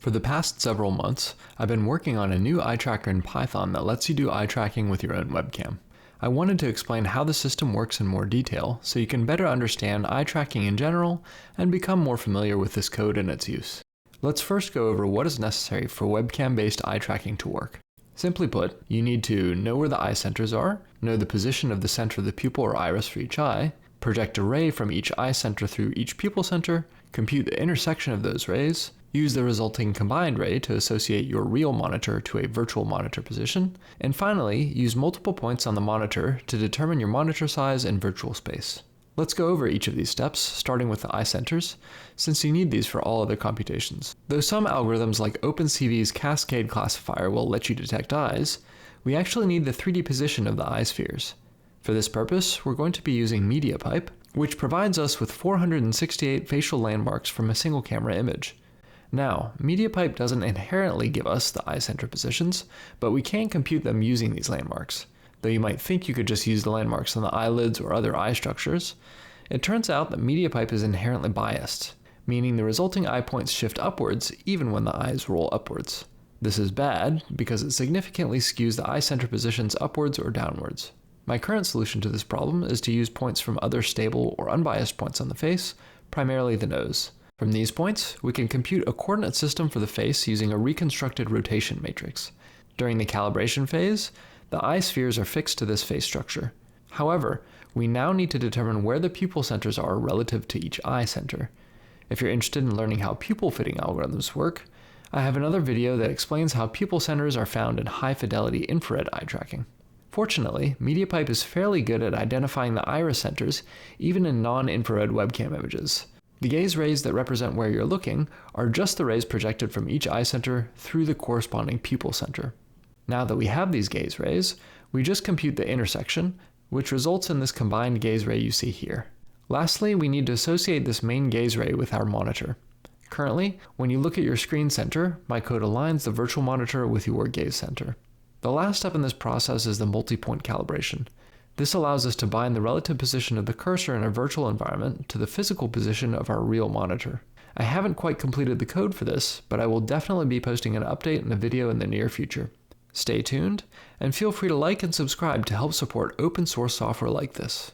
For the past several months, I've been working on a new eye tracker in Python that lets you do eye tracking with your own webcam. I wanted to explain how the system works in more detail so you can better understand eye tracking in general and become more familiar with this code and its use. Let's first go over what is necessary for webcam-based eye tracking to work. Simply put, you need to know where the eye centers are, know the position of the center of the pupil or iris for each eye, project a ray from each eye center through each pupil center, compute the intersection of those rays, use the resulting combined ray to associate your real monitor to a virtual monitor position, and finally, use multiple points on the monitor to determine your monitor size in virtual space. Let's go over each of these steps, starting with the eye centers, since you need these for all other computations. Though some algorithms like OpenCV's Cascade classifier will let you detect eyes, we actually need the 3D position of the eye spheres. For this purpose, we're going to be using MediaPipe, which provides us with 468 facial landmarks from a single camera image. Now, MediaPipe doesn't inherently give us the eye center positions, but we can compute them using these landmarks. Though you might think you could just use the landmarks on the eyelids or other eye structures, it turns out that MediaPipe is inherently biased, meaning the resulting eye points shift upwards even when the eyes roll upwards. This is bad because it significantly skews the eye center positions upwards or downwards. My current solution to this problem is to use points from other stable or unbiased points on the face, primarily the nose. From these points, we can compute a coordinate system for the face using a reconstructed rotation matrix. During the calibration phase, the eye spheres are fixed to this face structure. However, we now need to determine where the pupil centers are relative to each eye center. If you're interested in learning how pupil fitting algorithms work, I have another video that explains how pupil centers are found in high-fidelity infrared eye tracking. Fortunately, MediaPipe is fairly good at identifying the iris centers even in non-infrared webcam images. The gaze rays that represent where you're looking are just the rays projected from each eye center through the corresponding pupil center. Now that we have these gaze rays, we just compute the intersection, which results in this combined gaze ray you see here. Lastly, we need to associate this main gaze ray with our monitor. Currently, when you look at your screen center, my code aligns the virtual monitor with your gaze center. The last step in this process is the multi-point calibration. This allows us to bind the relative position of the cursor in a virtual environment to the physical position of our real monitor. I haven't quite completed the code for this, but I will definitely be posting an update in a video in the near future. Stay tuned, and feel free to like and subscribe to help support open source software like this.